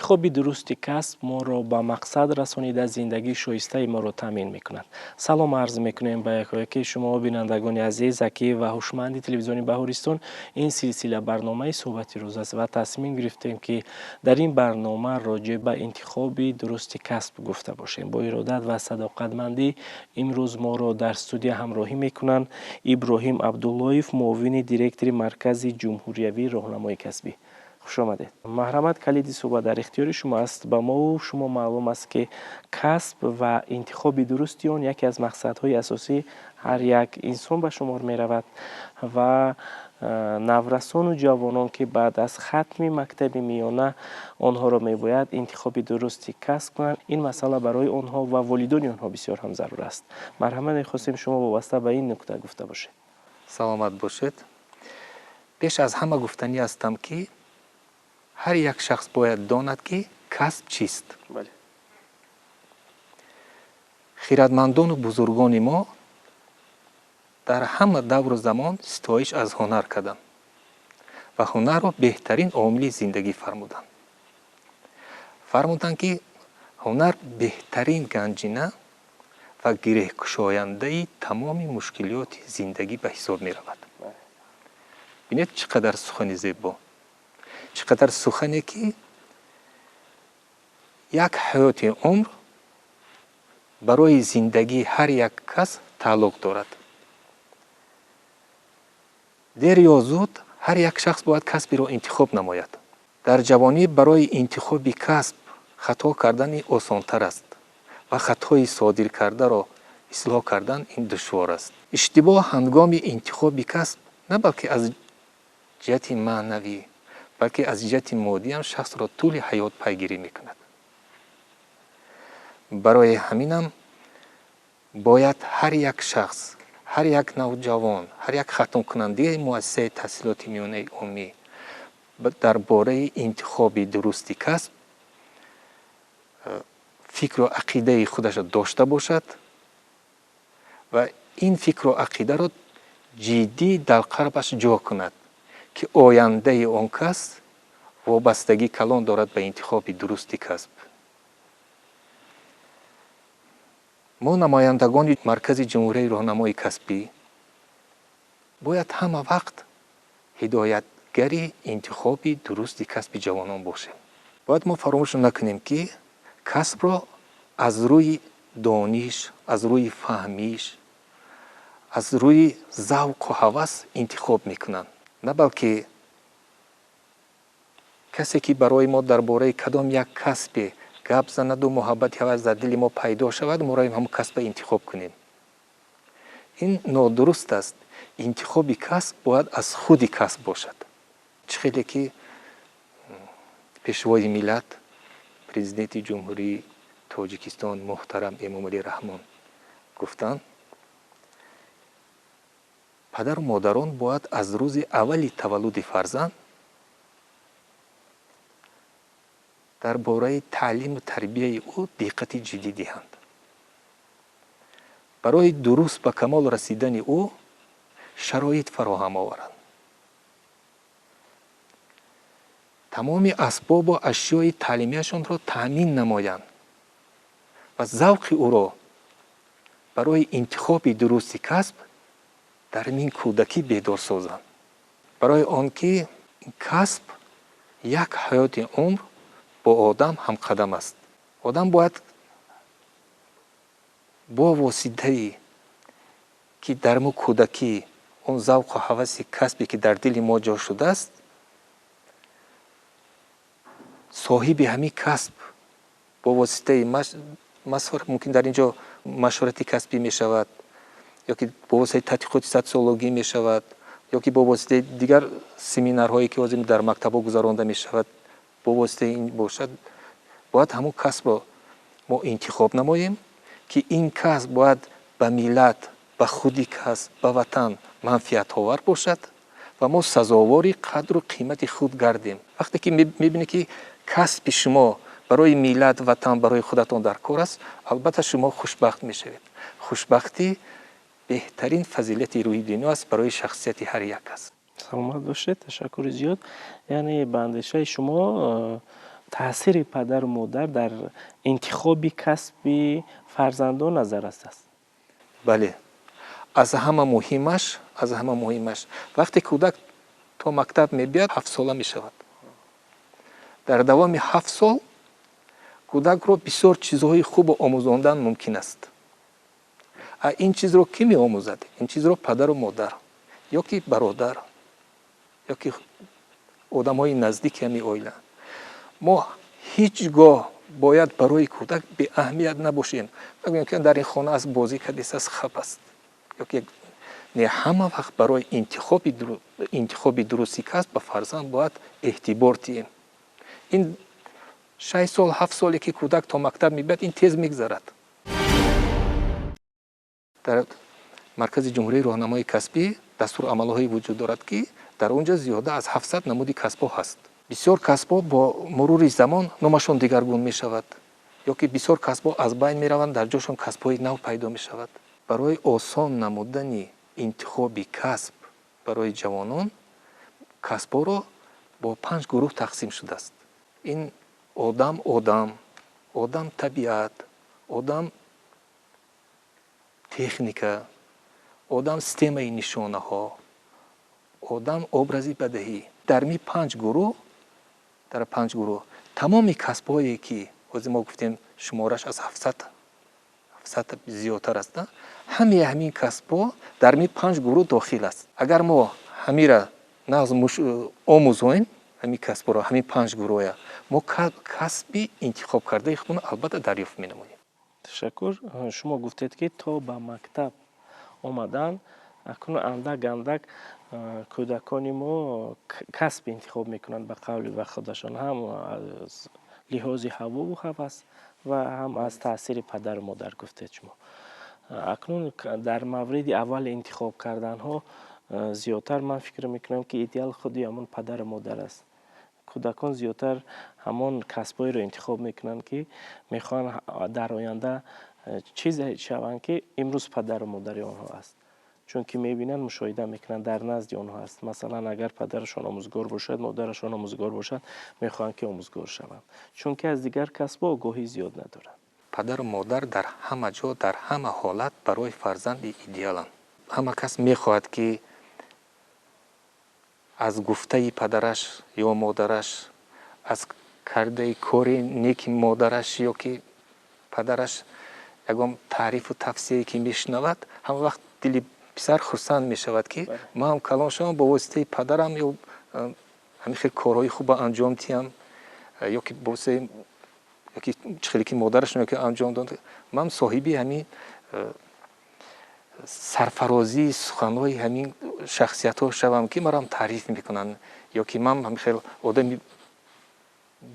انتخاب درست کسب ما را به مقصد رسانیده زندگی شایسته ما را تامین میکند. سلام عرض میکنیم به یکایک شما بینندگان عزیز که و هوشمند تلویزیون بهارستان. این سلسله برنامه صحبت روز است و تصمیم گرفتیم که در این برنامه راجع به انتخاب درست کسب گفته باشیم. با ارادت و صداقتمندی امروز ما را در استودیو همراهی میکنند ابراهیم عبداللهیف، معاون دیرکتور مرکز جمهوریوی راهنمای کسبی. خوش آمدید. محرمت کلیدی صحبت در اختیار شما است. به ما و شما معلوم است که کسب و انتخاب درستی آن یکی از مقصدهای اساسی هر یک انسان به شمار می رود و نورسان و جوانان که بعد از ختم مکتب میانه آنها را می باید انتخاب درستی کسب کنند. این مسئله برای آنها و والدین آنها بسیار هم ضرور است. مرحمت خواستیم شما وابسته به این نکته گفته باشید. سلامت باشید. پیش از همه گفتنی هستم که هر یک شخص باید داند که کسب چیست. بله. خیرتمندان و بزرگان ما در همه دور و زمان ستایش از هنر کردند و هنر را بهترین عامل زندگی فرمودند. فرمودند که هنر بهترین گنجینه و گره کشاینده تمام مشکلات زندگی به حساب می رود. بینید چقدر سخن زیبا، چقدر سخنی که یک حیات عمر برای زندگی هر یک کس تعلق دارد. دیر یا زود هر یک شخص باید کسبی را انتخاب نماید. در جوانی برای انتخاب کسب خطا کردن آسان‌تر است و خطای صادر کرده را اصلاح کردن این دشوار است. اشتباه هنگام انتخاب کسب نه بلکه از جهت معنوی بلکه از جهت مادی هم شخص را طول حیات پیگیری میکند. برای همینم باید هر یک شخص، هر یک نوجوان، هر یک ختم کننده مؤسسه تحصیلات میانه عمومی درباره انتخاب درست کسب فکر و عقیده خودش داشته باشد و این فکر و عقیده را جدی در قلبش جا کند که آینده آن کس وابستگی کلان دارد به انتخاب درست کسب. ما نمایندگان مرکز جمهوری راهنمای کسبی باید همه وقت هدایتگری انتخاب درست کسب جوانان باشیم. باید ما فراموش نکنیم که کسب را از روی دانش، از روی فهمیش، از روی ذوق و هوس انتخاب میکنند، نه بلکه کسی که برای ما درباره کدام یک کسب گپ زند و محبت هوس در دل ما پیدا شود ما را هم کسب انتخاب کنیم. این نادرست است. انتخاب کسب باید از خود کسب باشد. چه خیلی که پیشوای ملت پرزیدنت جمهوری تاجیکستان محترم امامعلی رحمان گفتند پدر و مادران باید از روز اولی تولد فرزند درباره تعلیم و تربیت او دقت جدی دهند. برای درست به کمال رسیدن او شرایط فراهم آورند. تمام اسباب و اشیای تعلیمیشان را تامین نمایند و ذوق او را برای انتخاب درست کسب در این کودکی بیدار سازند. برای آنکه این کسب یک حیات عمر با آدم هم قدم است. آدم باید با واسطه که در ما کودکی اون ذوق و هوس کسبی که در دل ما جا شده است صاحب همین کسب با واسطه ممکن در اینجا مشورت کسبی می شود یا که با واسطه تحقیقات سوسیولوژی می شود یا که با واسطه دیگر سمینارهایی که در مکتب‌ها گذرانده می شود با واسطه این باشد. باید همون کسب را ما انتخاب نماییم که این کسب باید به ملت، به خودی کسب، به وطن منفعت آور باشد و ما سزاوار قدر و قیمت خود گردیم. وقتی که میبینی که کسب شما برای ملت، وطن، برای خودتان در کار است البته شما خوشبخت میشوید. خوشبختی بهترین فضیلت روی دنیا است برای شخصیت هر یک است. سلامت باشید. تشکر زیاد. یعنی به اندیشه شما таъсири падару модар дар интихоби касби фарзандон назар аст? бале, аз ҳама муҳимаш вақте кӯдак то мактаб мебиёд 7 сола мешавад. дар давоми 7 сол кӯдакро бисёр чизҳои хуб омӯзондан мумкин аст. ин чизро кӣ меомӯзад? Ин чизро падару модар ё ки бародар ё ки одамҳои наздики ҳамин оила. мо ҳеҷ гоҳ бояд барои кӯдак беаҳамият набошем. нагӯем ки дар ин хона аст бозӣ кардест хаб аст ё ки не, ҳама вақт барои интихоби дурусти касб ба фарзанд бояд эътибор диҳем. ин 6 сол 7 соле ки кӯдак то мактаб мебиёд, ин тез мегзарад. дар маркази ҷумҳурии роҳнамоии касбӣ дастурамалҳое вуҷуд дорад ки дар он ҷо зиёда аз 700 намуди касбҳо ҳаст. бисёр касбҳо бо мурури замон номашон дигаргун мешавад ё ки бисёр касбҳо аз байн мераванд, дар ҷошон касбҳои нав пайдо мешавад. барои осон намудани интихоби касб барои ҷавонон касбҳоро бо 5 гурӯҳ тақсим шудааст. ин одам табиат, одам техника, одам системаи нишонаҳо, одам образи бадиҳӣ. дар ми 5 гурӯҳ тамоми касбҳое ки ҳозир мо гуфтем шумораш аз 700 зиёдтар аст, ҳамин касбҳо дар ми 5 гурӯҳ дохил аст. агар мо ҳамира нағз омӯзоем, ҳамин касбҳоро, ҳамин 5 гурӯҳя, мо касби интихобкардаи худро албатта дарёфт менамоем. ташаккур. шумо гуфтед ки то ба мактаб омадан акнун андак кӯдакони мо касб интихоб мекунанд ба қавли ва худашон, ҳам аз лиҳози ҳавову ҳавас ва ҳам аз таъсири падару модар гуфтед шумо. акнун дар мавриди аввали интихоб карданҳо зиёдтар ман фикр мекунам ки идеал худи ҳамон падару модар аст. кӯдакон зиёдтар ҳамон касбҳоеро интихоб мекунанд ки мехоҳанд дар оянда чизе шаванд ки имрӯз падару модари онҳо аст. чунки мебинанд, мушоҳида мекунанд дар назди онҳо аст. масалан агар падарашон омӯзгор бошад, модарашон омӯзгор бошад, мехоҳанд ки омӯзгор шаванд, чунки аз дигар касбҳо огоҳӣ зиёд надоранд. падару модар дар ҳама ҷо, дар ҳама ҳолат барои фарзанди идеаланд. ҳама кас мехоҳад ки аз гуфтаи падараш ё модараш, аз кардаи кори неки модараш ё ки падараш ягон таърифу тавсие ки мешунавад, ҳама вақт дили писар хурсанд мешавад ки ман калон шавам бо воситаи падарам ё ҳамин хел корҳои хуб анҷом диҳам ё ки ё ки чӣ хеле ки модарашон ё ки анҷом дод, ман соҳиби ҳамин сарфарозии суханҳои ҳамин шахсиятҳо шавам ки марам таъриф мекунанд ё ки ман ҳамин хел одами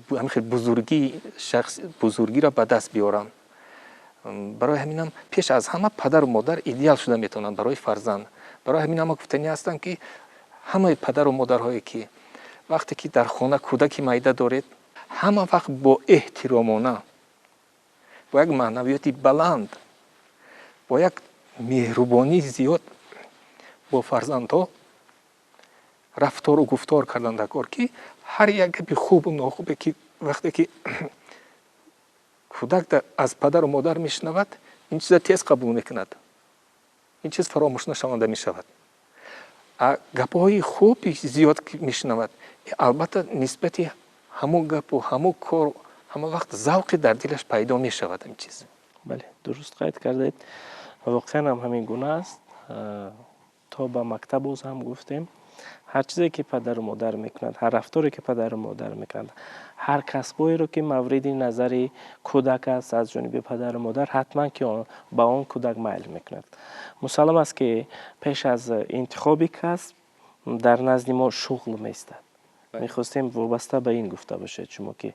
ҳамин хел бузургиро ба даст биёрам. барои ҳаминам пеш аз ҳама падару модар идеал шуда метавонанд барои фарзанд. барои ҳамин ҳама гуфтанӣ ҳастанд ки ҳамаи падару модарҳое ки вақте ки дар хона кӯдаки майда доред, ҳама вақт бо эҳтиромона, бо як маънавиёти баланд, бо як меҳрубонии зиёд бо фарзандҳо рафтору гуфтор кардан дар кор ки ҳар як гапи хубу нохубе ки вақте ки кӯдак аз падару модар мешунавад, ин чиза тез қабул мекунад, ин чиз фаромӯш нашаванда мешавад. гапҳои хуби зиёд ки мешунавад, албатта нисбати ҳамон гапу ҳамон кор ҳама вақт завқи дар дилаш пайдо мешавад. ин чиз бале, дуруст қайд кардаед. воқеан ҳам ҳамин гуна аст. то ба мактаб боз ҳам гуфтем, ҳар чизе ки падару модар мекунад, ҳар рафторе ки падару модар мекунад, ҳар касбҳоеро ки мавриди назари кӯдак аст аз ҷониби падару модар, ҳатман ки ба он кӯдак майл мекунад. мусаллам аст ки пеш аз интихоби касб дар назди мо шуғл меистад. мехостем вобаста ба ин гуфта бошед шумо ки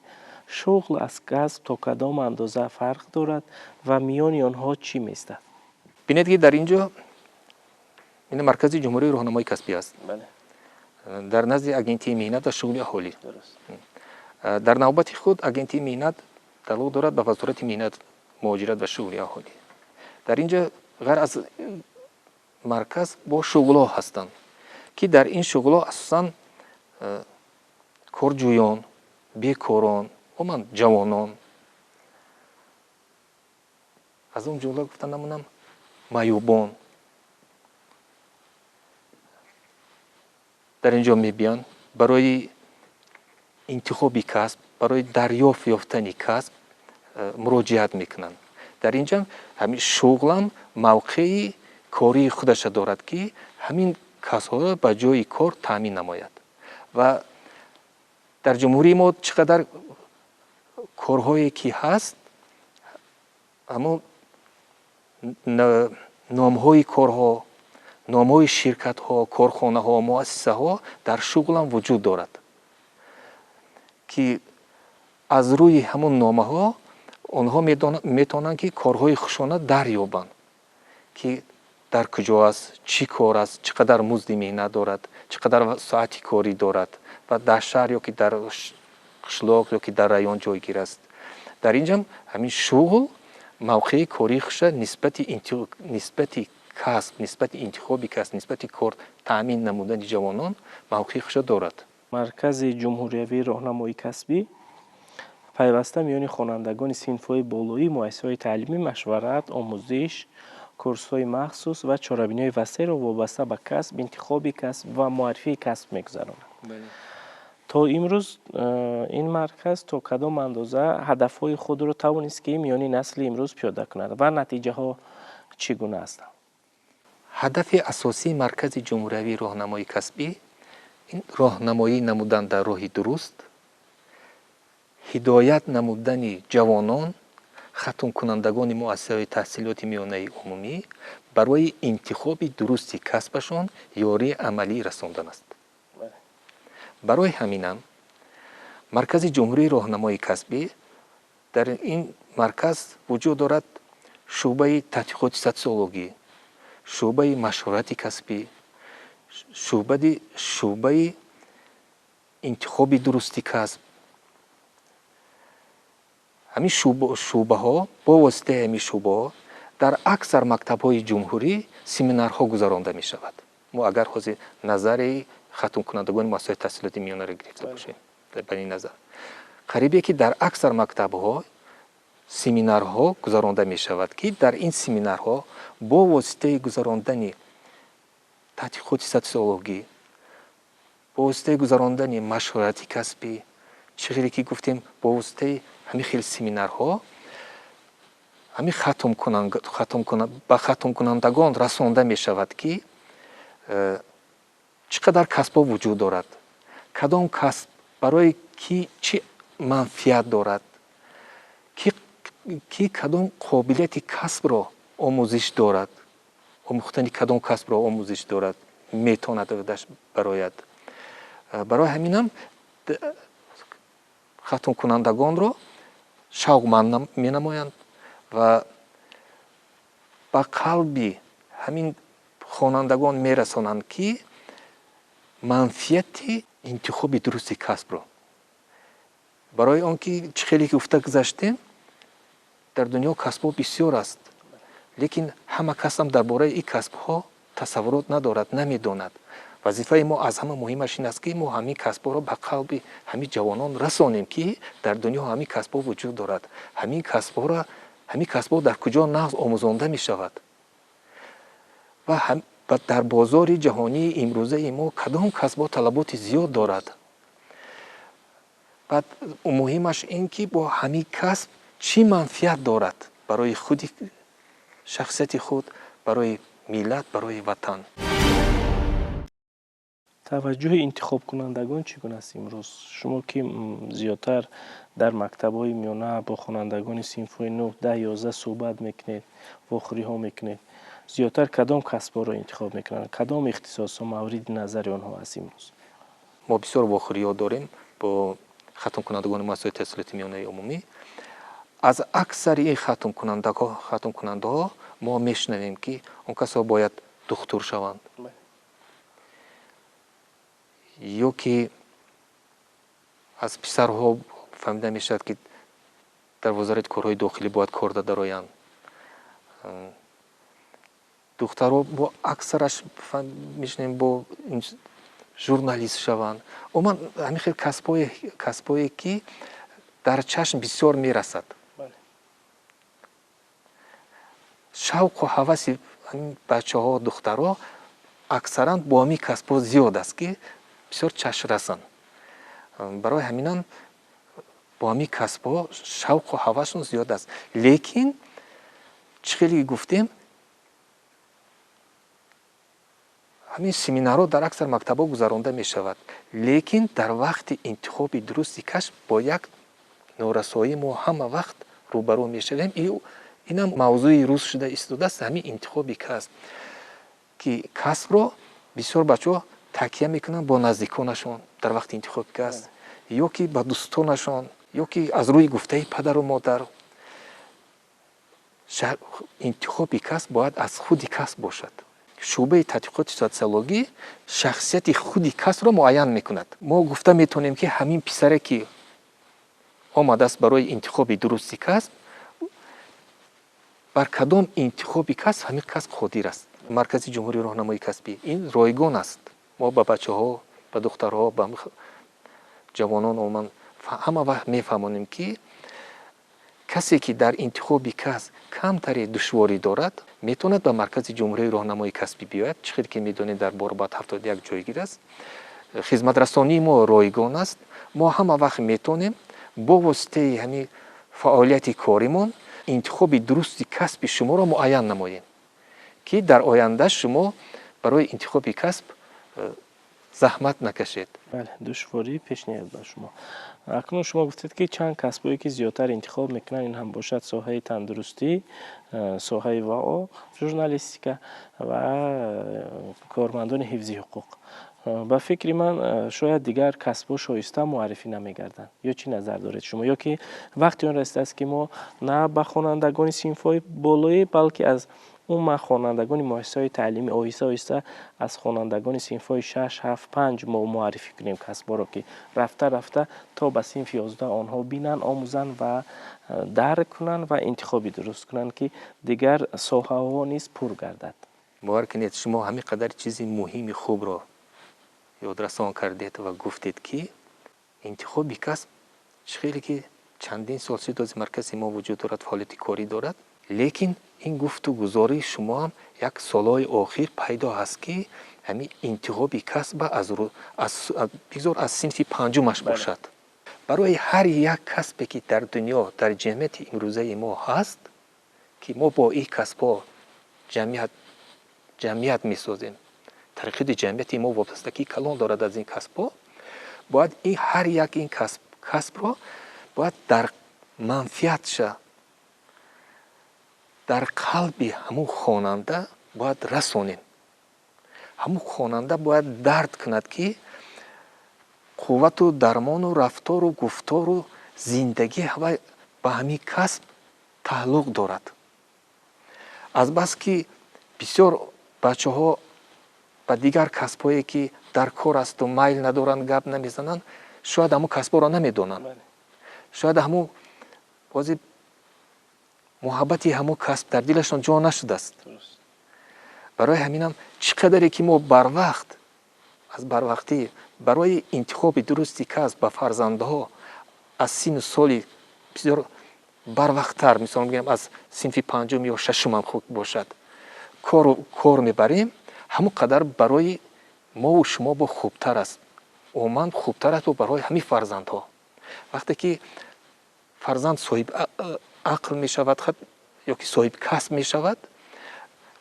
шуғл аз касб то кадом андоза фарқ дорад ва миёни онҳо чӣ меистад? бинед ки дар ин ҷо ин маркази ҷумҳурии роҳнамоии касбӣ аст. дар назди агентии меҳнат ва шуғли аҳолӣ. дар навбати худ агентии меҳнат тааллуқ дорад ба вазорати меҳнат, муҳоҷират ва шуғли аҳолӣ. дар ин ҷо ғайр аз марказ бо шуғлҳо ҳастанд ки дар ин шуғлҳо асосан корҷӯён, бекорон, умуман ҷавонон аз он ҷумла гуфта намунам маъюбон дар ин ҷо мебиёнд барои интихоби касб барои дарёфт ёфтани касб муроҷиат мекунанд. дар ин ҷо ҳамин шуғлам мавқеи кории худаша дорад ки ҳамин касбҳоро ба ҷои кор таъмин намояд. ва дар ҷумҳурии мо чӣ қадар корҳое ки ҳаст ҳамон номҳои корҳо номҳои ширкатҳо корхонаҳо муассисаҳо дар шуғлам вуҷуд дорад ки аз рӯи ҳамон номаҳо онҳо метавонанд ки корҳои хушона дарёбанд ки дар куҷо аст чӣ кор аст чӣ қадар музди меҳнат дорад чӣ қадар соати корӣ дорад ва дар шаҳр ё ки дар қишлоқ ё ки дар район ҷойгир аст. дар ин ҷам ҳамин шуғл мавқеи кории хуша нисбати касб нисбати интихоби касб нисбати кор таъмин намудани ҷавонон мавқеи хуша дорад. маркази ҷумҳуриявии роҳнамоии касбӣ пайваста миёни хонандагони синфҳои болоии муассисаҳои таълимӣ машварат омӯзиш курсҳои махсус ва чорабиниҳои васеъро вобаста ба касб интихоби касб ва муаррифии касб мегузаронад. то имрӯз ин марказ то кадом андоза ҳадафҳои худро тавонист ки миёни насли имрӯз пиёда кунад ва натиҷаҳо чӣ гуна ҳастанд? ҳадафи асосии маркази ҷумҳуриявии роҳнамоии касбӣ ин роҳнамоӣ намудан дар роҳи дуруст ҳидоят намудани ҷавонон хатмкунандагони муассисаҳои таҳсилоти миёнаи умумӣ барои интихоби дурусти касбашон ёрии амалӣ расондан аст. барои ҳаминам маркази ҷумҳурии роҳнамоии касбӣ дар ин марказ вуҷуд дорад шуъбаи тадқиқоти социологӣ шуъбаи машворати касбӣ шуъбаи интихоби дурусти касб. ҳамин шуъбаҳо бо воситаи ҳамин шуъбаҳо дар аксар мактабҳои ҷумҳурӣ семинарҳо гузаронда мешавад. мо агар ҳозир назари хатмкунандагони муассисаҳои таҳсилоти миёнаро гирифта бошем ба ин назар қарибе ки дар аксар мактабҳо семинарҳо гузаронда мешавад ки дар ин семинарҳо бо воситаи гузарондани тадқиқоти социологӣ бо воситаи гузарондани машворати касбӣ чиғире ки гуфтем бо воситаи ҳамин хел семинарҳо ҳамин ба хатмкунандагон расонда мешавад ки чӣ қадар касбҳо вуҷуд дорад кадом касб барои ки чӣ манфиат дорад ки кадом қобилияти касбро омӯзиш дорад омӯхтани кадом касбро омӯзиш дорад метавонад барояд. барои ҳаминам хатмкунандагонро шавқманд менамоянд ва ба қалби ҳамин хонандагон мерасонанд ки манфиати интихоби дурусти касбро барои он ки чӣ хеле гуфта гузаштем дар дунё касбҳо бисёр аст лекин ҳама кас ҳам дар бораи ин касбҳо тасаввурот надорад намедонад. вазифаи мо аз ҳама муҳимаш ин аст ки мо ҳамин касбҳоро ба қалби ҳамин ҷавонон расонем ки дар дунё ҳамин касбҳо вуҷуд дорад ҳамин касбҳо дар куҷо нағз омӯзонда мешавад ва дар бозори ҷаҳонии имрӯзаи мо кадом касбҳо талаботи зиёд дорад. баъд муҳимаш ин ки бо ҳамин касб чӣ манфиат дорад барои худи шахсияти худ барои миллат барои ватан. таваҷҷӯҳи интихобкунандагон чӣ гуна аст имрӯз? шумо ки зиёдтар дар мактабҳои миёна бо хонандагони синфҳои 9, 10, 11 суҳбат мекунед, вохӯриҳо мекунед. зиёдтар кадом касбҳоро интихоб мекунанд? кадом ихтисосҳо мавриди назари онҳо аст имрӯз? мо бисёр вохӯриҳо дорем бо хатмкунандагони муассисаҳои таҳсилоти миёнаи умумӣ. аз аксари ин хатмкунандаҳо мо мешунавем ки он касо бояд духтур шаванд ё ки аз писарҳо фаҳмида мешавад ки дар возарати корҳои дохилӣ бояд кор дароянд. духтарҳо бо аксараш мешунавем бо журналист шаванд. умуман ҳамин хел касбҳое ки дар чашм бисёр мерасад. шавқу ҳаваси бачаҳо духтаро аксаран бо ҳамин касбҳо зиёд аст ки бисёр чашмрасан. барои ҳаминам бо ҳамин касбҳо шавқу ҳавасшон зиёд аст. лекин чӣ хеле гуфтем, ҳамин семинарҳо дар аксар мактабҳо гузаронда мешавад. лекин дар вақти интихоби дурусти касб бо як норасоӣ мо ҳама вақт рӯбарӯ мешавем. инам мавзӯи рӯз шуда истодааст, ҳамин интихоби касб, ки касбро бисёр бачаҳо такя мекунанд бо наздиконашон дар вақти интихоби касб, ё ки ба дӯстонашон, ё ки аз рӯи гуфтаи падару модар. интихоби касб бояд аз худи касб бошад. шуъбаи тадқиқоти социологӣ шахсияти худи касбро муайян мекунад. мо гуфта метавонем ки ҳамин писаре ки омадааст барои интихоби дурусти касб, бар кадом интихоби касб ҳамин касб қодир аст. маркази ҷумҳурии роҳнамоии касбӣ ин ройгон аст. мо ба бачаҳо, ба духтарҳо, ба ҷавонон умуман ҳама вақт мефаҳмонем ки касе ки дар интихоби касб камтаре душворӣ дорад, метавонад ба маркази ҷумҳурии роҳнамоии касбӣ биёяд. чӣ хеле ки медонед дар Боробад 71 ҷойгир аст. хизматрасонии мо ройгон аст. мо ҳама вақт метавонем бо воситаи ҳамин фаъолияти коримон интихоби дурусти касби шуморо муайян намоем, ки дар оянда шумо барои интихоби касб заҳмат накашед. бале, душворӣ пеш меояд ба шумо. акнун шумо гуфтед ки чанд касбое ки зиёдтар интихоб мекунанд, ин ҳам бошад соҳаи тандурустӣ, соҳаи вао, журналистика ва кормандони ҳифзи ҳуқуқ. ба фикри ман шояд дигар касбҳо шоиста муаррифӣ намегарданд. ё чӣ назар доред шумо? ё ки вақти он расидааст ки мо на ба хонандагони синфҳои болоӣ, балки аз умуман хонандагони муассисаҳои таълимӣ оҳиста оҳиста аз хонандагони синфҳои 6, 7, 5 мо муаррифӣ кунем касбҳоро, ки рафта рафта то ба синфи 11 онҳо бинанд, омӯзанд ва дарк кунанд ва интихоби дуруст кунанд, ки дигар соҳаҳо низ пур гардад. бовар кунед, шумо ҳамин қадар чизи муҳими хубро ёдрасон кардед ва гуфтед ки интихоби касб чӣ хеле ки чандин сол шуд аз маркази мо вуҷуд дорад, фаъолияти корӣ дорад, лекин ин гуфту гузории шумо ҳам як солҳои охир пайдо ҳаст ки ҳамин интихоби касба бигзор аз синфи панҷумаш бошад. барои ҳар як касбе ки дар дунё, дар ҷамъияти имрӯзаи мо ҳаст, ки мо бо ин касбҳо ҷамъият месозем, тараққиёти ҷамъияти мо вобастагии калон дорад аз ин касбҳо, бояд ин ҳар як ин касбро бояд дар манфиатша дар қалби ҳамун хонанда бояд расонем. ҳамун хонанда бояд дард кунад ки қуввату дармону рафтору гуфтору зиндагӣ ба ҳамин касб тааллуқ дорад. азбас ки бисёр бачаҳо ба дигар касбҳое ки дар кор асту майл надоранд, гап намезананд, шояд ҳамун касбҳоро намедонанд. шояд ҳамун бози муҳаббати ҳамун касб дар дилашон ҷо нашудааст. барои ҳаминам чӣ қадаре ки мо барвақт аз барвақтӣ барои интихоби дурусти касб ба фарзандаҳо аз сину соли бисёр барвақттар, мисол мегӯям аз синфи панҷум ё шашумам худ бошад, кор мебарем, ҳамон қадар барои мову шумо бо хубтар аст. умуман хубтар аст барои ҳамин фарзандҳо. вақте ки фарзанд соҳиб ақл мешавад ё ки соҳиб касб мешавад,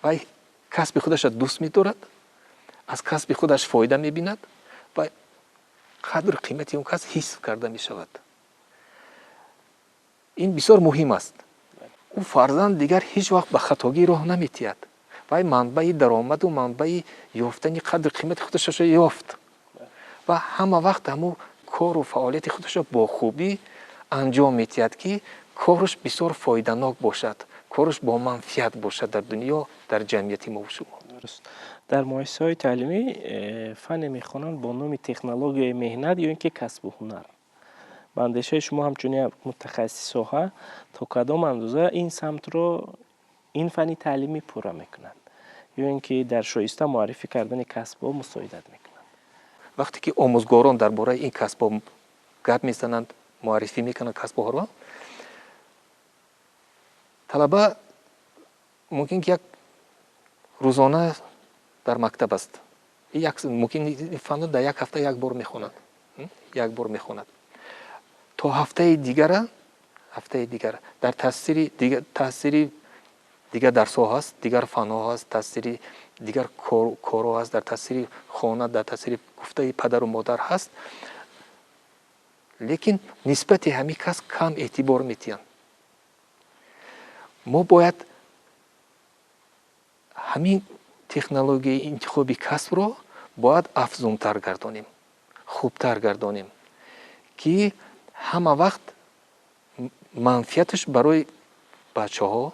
вай касби худаша дӯст медорад, аз касби худаш фоида мебинад ва қадр қимати он касб ҳис карда мешавад. ин бисёр муҳим аст. ӯ фарзанд дигар ҳеҷ вақт ба хатогӣ роҳ наметиҳад. вай манбаи даромаду манбаи ёфтани қадр қимати худашро ёфт ва ҳама вақт ҳамун кору фаъолияти худашро бо хубӣ анҷом метиҳад, ки корш бисёр фоиданок бошад, корш бо манфиат бошад дар дунё, дар ҷамъияти мо шумо. дар муассисаҳои таълимӣ фанне мехонанд бо номи технологияи меҳнат ё ин ки касбу ҳунар. ба андешаи шумо ҳамчун як мутахассис соҳа то кадом андоза ин самтро ин фанни таълимӣ пурра мекунад ё ин ки дар шоиста муаррифӣ кардани касбҳо мусоидат мекунад? вақте ки омӯзгорон дар бораи ин касбҳо гап мезананд, معرفی میکنن کسب و کار رو. طلبه ممکن که یک روزانه در مکتب است. ممکن این فن در یک هفته یک بار میخواند. تا هفته دیگر در تاثیر دیگر درس ها هست، دیگر فن ها هست، تاثیر دیگر کار ها هست، در تاثیر خانه، در تاثیر گفته پدر و مادر هست. لیکن نسبت همین کس کم اعتبار میتین. ما باید همین تکنولوژی انتخابی کسب رو باید افزونتر گردانیم، خوبتر گردانیم که همه وقت منفعتش برای بچه ها،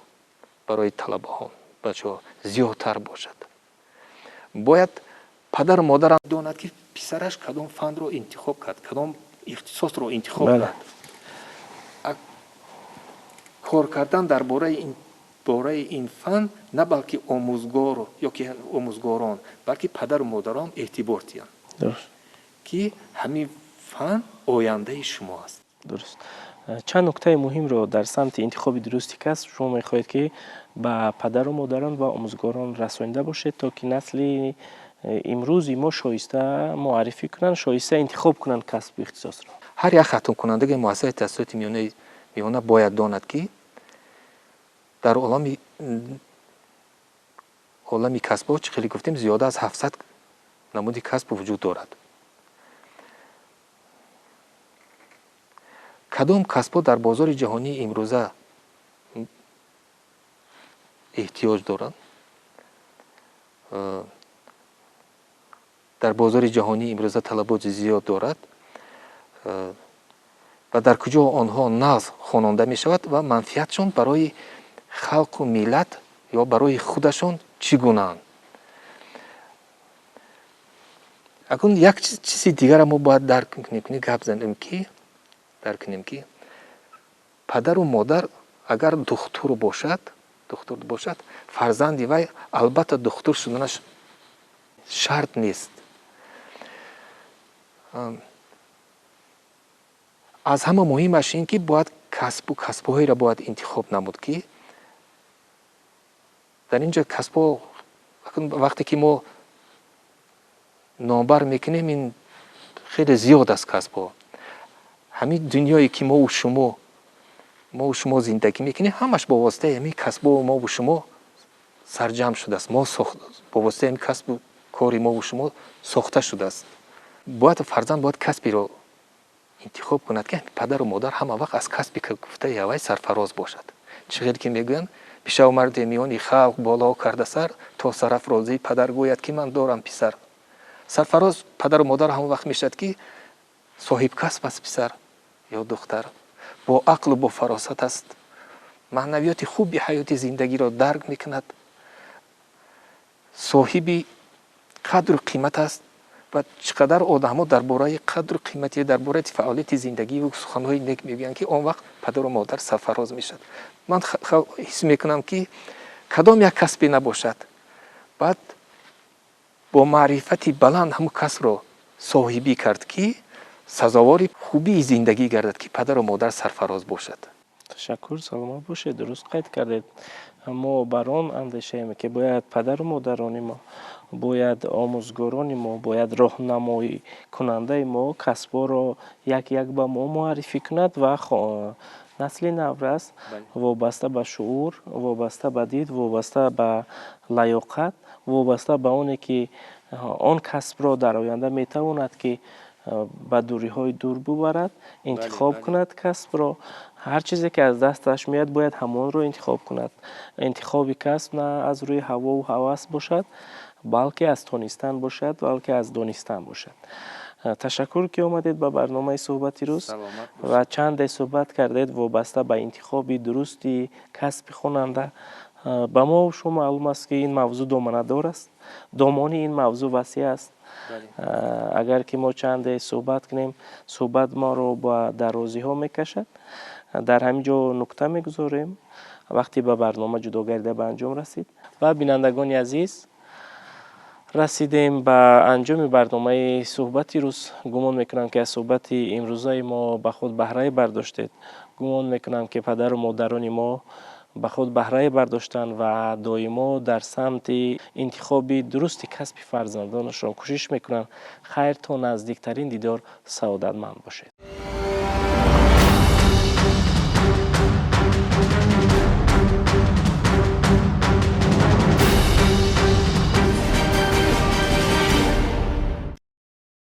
برای طلبه ها، بچه ها زیادتر باشد. باید پدر و مادر هم داند که پسرش کدام فن رو انتخاب کرد، کدام اختصاص رو انتخاب کرد. کار کردن در باره این فن نه بلکه آموزگار یا که آموزگاران، بلکه پدر و مادران اعتبار دهند. درست. که همین فن آینده شما است. درست. چند نکته مهم رو در سمت انتخاب درستی کسب شما میخواهید که به پدر و مادران و آموزگاران رسانیده باشید تا که نسل امروزی ما شایسته معرفی کنند، شایسته انتخاب کنند کسب و اختصاص را. هر یک خاتم کننده مؤسسه تحصیلات میانه باید داند که در عالم کسب ها چه خیلی گفتیم زیاده از 700 نمود کسب وجود دارد. کدام کسب ها در بازار جهانی امروزه احتیاج دارند؟ در بازار جهانی امروزه طلبات زیاد دارد و در کجا آنها ناز خواننده می شود و منفعتشون برای خلق و ملت یا برای خودشون چگونه اند. اکنون یک چیز دیگر ما باید درک کنیم که پدر و مادر اگر دختر باشد فرزندی وی البته دختر شدنش شرط نیست. از همه مهمش این که باید کسب‌هایی را باید انتخاب نمود که در اینجا کسب‌ها وقتی که ما نامبر میکنیم این خیلی زیاد است کسب‌ها. همین دنیایی که ما و شما زندگی میکنیم همش با واسطه همین کسب‌ها ما و شما سرجم شده است. با واسطه همین کسب و کاری ما و شما ساخته شده است. باید فرزند باید کسبی رو انتخاب کند که پدر و مادر همه وقت از کسبی که گفته یاوی سرفراز باشد. چقدر که میگن پیشو مرد میانی خلق بالا کرده سر تا سرافرازی پدر گوید که من دارم پسر. سرفراز پدر و مادر همه وقت میشد که صاحب کسب است پسر یا دختر، با عقل و با فراست است، معنویات خوبی حیات زندگی را درک میکند، صاحب قدر و قیمت است. و چقدر آدم‌ها درباره قدر و قیمتی درباره فعالیت زندگی و سخن‌های نیک میگن که اون وقت پدر و مادر سرفراز میشد. من حس میکنم که کدام یک کسبی نباشد بعد با معرفتی بلند همون کسب رو صاحبی کرد که سزاوار خوبی زندگی گردد که پدر و مادر سرفراز باشد. تشکر، سلامت باشید. درست قید کردید. ما برام اندیشه ایم که باید پدر و مادران ما، باید آموزگاران ما، باید راهنمایی کننده ما کسب‌ها را یک به ما معرفی کند و نسل نورس وابسته به شعور، وابسته به دید، وابسته به لیاقت، وابسته به اونی که آن کسب را در آینده میتواند که به دوری‌های دور ببرد انتخاب کند. کسب را هر چیزی که از دستش میاد باید همان رو انتخاب کند. انتخاب کسب نه از روی هوا و هوس باشد بلکه از تونستن باشد، بلکه از دانستن باشد. تشکر که آمدید به برنامه صحبتی روز و چند صحبت کردید وابسته به انتخاب درستی کسب خواننده. به ما و شما معلوم است که این موضوع دامنه‌دار است، دامان این موضوع وسیع است. اگر که ما چند صحبت کنیم صحبت ما رو با درازی ها میکشد. در همینجا نکته میگذاریم وقتی به برنامه جداگرده به انجام رسید. و بینندگان عزیز رسیدیم به انجام برنامه صحبتی روز. گمان میکنم که از صحبت امروزه ما به خود بهره برداشتید. گمان میکنم که پدر و مادران ما به خود بهره برداشتن و دائما در سمت انتخاب درست کسب فرزندانشان کوشش میکنن. خیر تا نزدیکترین دیدار سعادتمند باشید.